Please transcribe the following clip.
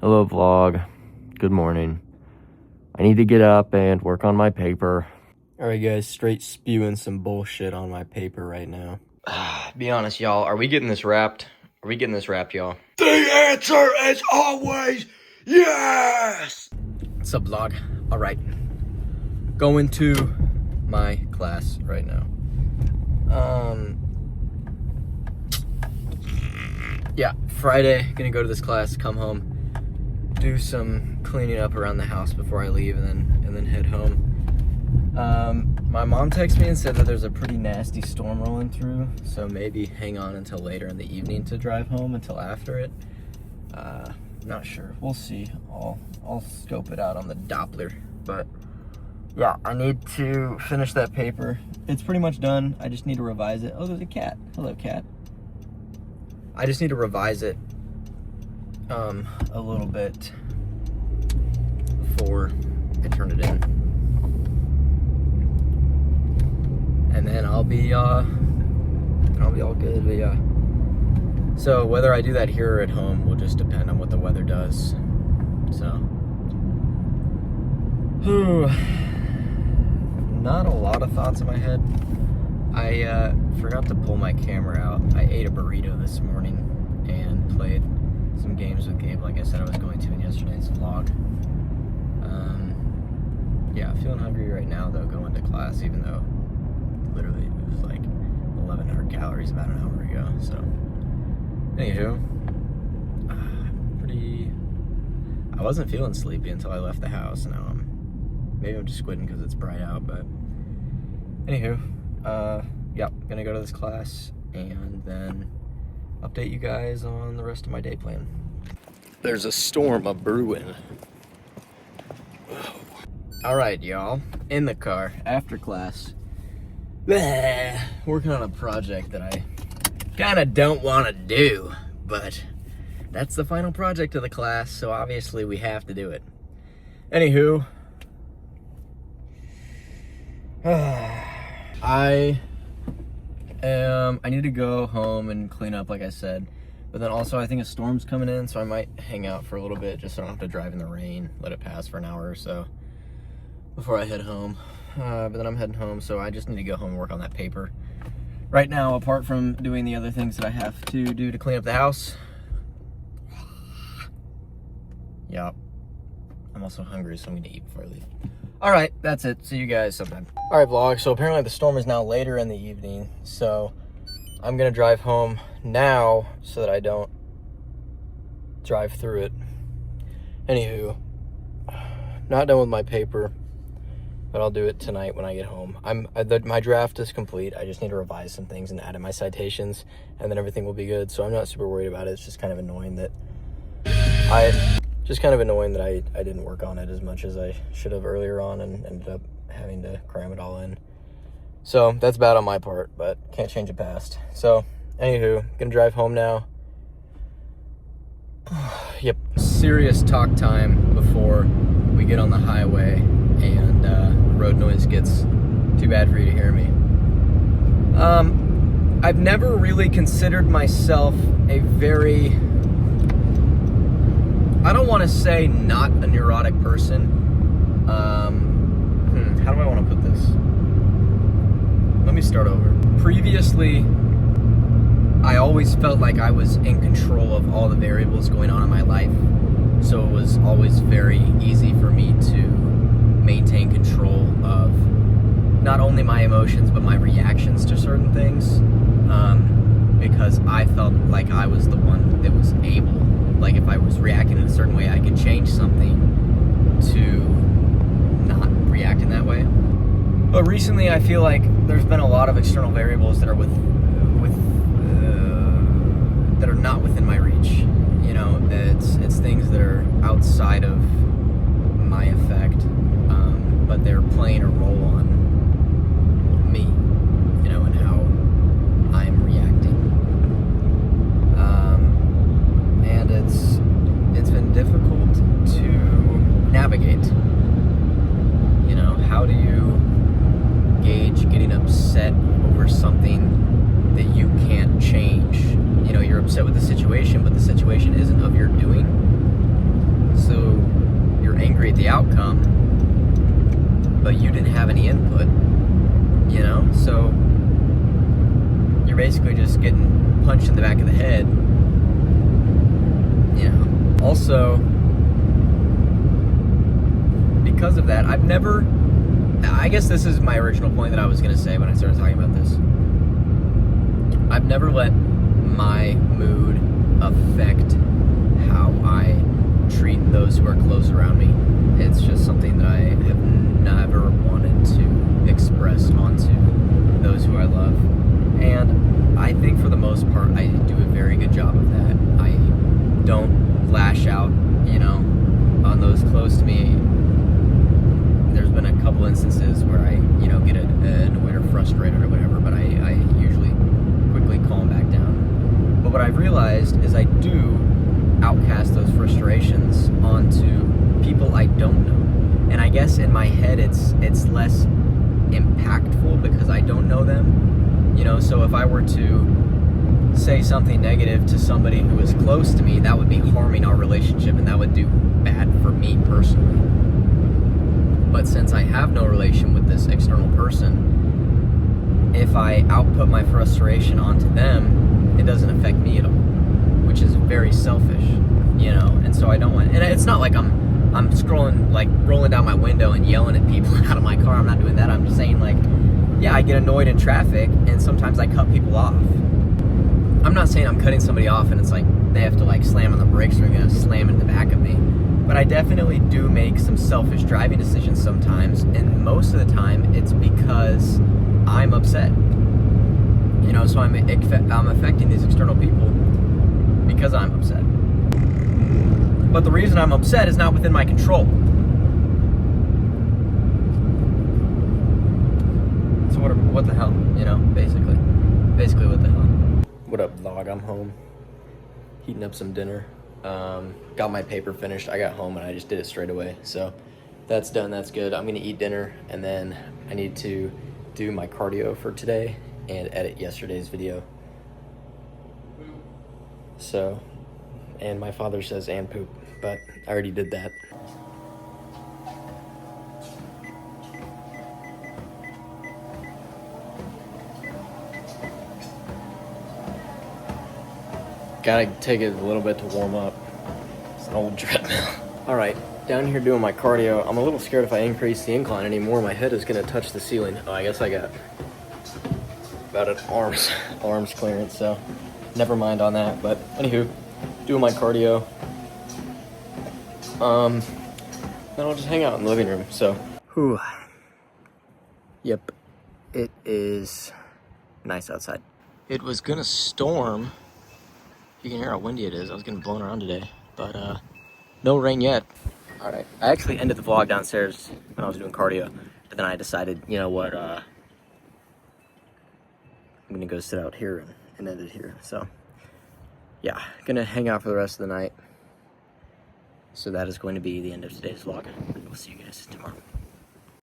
Hello vlog, good morning. I need to get up and work on my paper. Alright guys, straight spewing some bullshit on my paper right now. Be honest y'all, are we getting this wrapped? Are we getting this wrapped y'all? The answer is always yes! What's up vlog? Alright, going to my class right now. Yeah, Friday, gonna go to this class, come home, do some cleaning up around the house before I leave, and then head home. My mom texted me and said that there's a pretty nasty storm rolling through, so maybe hang on until later in the evening to drive home until after it. Not sure. We'll see. I'll scope it out on the Doppler, but yeah, I need to finish that paper. It's pretty much done. I just need to revise it. Oh, there's a cat. Hello, cat. I just need to revise it a little bit before I turn it in. And then I'll be all good, but yeah. So whether I do that here or at home will just depend on what the weather does. So, not a lot of thoughts in my head. I forgot to pull my camera out. I ate a burrito this morning and played some games with Gabe like I said I was going to in yesterday's vlog. Yeah, feeling hungry right now though, going to class, even though literally it was like 1,100 calories about an hour ago. So, anywho, I wasn't feeling sleepy until I left the house. Now maybe I'm just squidding because it's bright out, but anywho, yeah, gonna go to this class and then update you guys on the rest of my day plan. There's a storm a-brewing. All right, y'all, in the car after class, working on a project that I kind of don't want to do, but that's the final project of the class, so obviously we have to do it. Anywho, I need to go home and clean up like I said, but then also I think a storm's coming in, so I might hang out for a little bit just so I don't have to drive in the rain, let it pass for an hour or so before I head home. But then I'm heading home, so I just need to go home and work on that paper. Right now, apart from doing the other things that I have to do to clean up the house, yeah, I'm also hungry, so I'm gonna eat before I leave. All right, that's it. See you guys sometime. All right, vlog. So apparently the storm is now later in the evening, so I'm gonna drive home now so that I don't drive through it. Anywho, not done with my paper, but I'll do it tonight when I get home. My draft is complete. I just need to revise some things and add in my citations, and then everything will be good. So I'm not super worried about it. It's just kind of annoying that I didn't work on it as much as I should have earlier on and ended up having to cram it all in. So that's bad on my part, but can't change the past. So anywho, gonna drive home now. Yep. Serious talk time before we get on the highway and road noise gets too bad for you to hear me. I've never really considered myself a very, I don't want to say not a neurotic person. How do I want to put this? Let me start over. Previously, I always felt like I was in control of all the variables going on in my life. So it was always very easy for me to maintain control of not only my emotions, but my reactions to certain things. Because I felt like I was the one that was able, like if I was reacting in a certain way, I could change something to not react in that way. But recently I feel like there's been a lot of external variables that are that are not within my reach. You know, it's things that are outside of my effect, but they're playing a role on me, you know, and how I'm reacting. And it's been difficult to navigate. You know, how do you gauge getting upset over something that you can't change? You know, you're upset with the situation, but the situation isn't of your doing. the outcome, but you didn't have any input, you know? So you're basically just getting punched in the back of the head, you know? Also, because of that, I guess this is my original point that I was gonna say when I started talking about this. I've never let my mood affect how I treat those who are close around me. It's just something that I have never wanted to express onto those who I love. And I think for the most part, I do a very good job of that. I don't lash out, you know, on those close to me. There's been a couple instances where I, you know, get annoyed or frustrated or whatever, but I usually quickly calm back down. But what I've realized is I do outcast those frustrations onto people I don't know. And I guess in my head it's less impactful because I don't know them. You know, so if I were to say something negative to somebody who is close to me, that would be harming our relationship and that would do bad for me personally. But since I have no relation with this external person, if I output my frustration onto them, it doesn't affect me at all, which is very selfish, you know? And so I don't want, and it's not like I'm scrolling, like rolling down my window and yelling at people out of my car. I'm not doing that. I'm just saying, like, yeah, I get annoyed in traffic and sometimes I cut people off. I'm not saying I'm cutting somebody off and it's like they have to like slam on the brakes or they're gonna slam in the back of me. But I definitely do make some selfish driving decisions sometimes, and most of the time it's because I'm upset. You know, so I'm affecting these external people because I'm upset. But the reason I'm upset is not within my control. So what the hell, you know, basically what the hell. What up, vlog? I'm home, heating up some dinner. Got my paper finished. I got home and I just did it straight away. So that's done, that's good. I'm gonna eat dinner and then I need to do my cardio for today and edit yesterday's video. So, and my father says and poop, but I already did that. Gotta take it a little bit to warm up. It's an old treadmill. All right, down here doing my cardio. I'm a little scared if I increase the incline anymore, my head is gonna touch the ceiling. Oh, I guess I got about an arms clearance, so never mind on that. But anywho, doing my cardio. Then I'll just hang out in the living room, so. Whew. Yep, it is nice outside. It was gonna storm. You can hear how windy it is. I was getting blown around today, but no rain yet. All right, I actually ended the vlog downstairs when I was doing cardio, but then I decided, you know what, I'm gonna go sit out here and end it here. So yeah, gonna hang out for the rest of the night. So that is going to be the end of today's vlog. We'll see you guys tomorrow.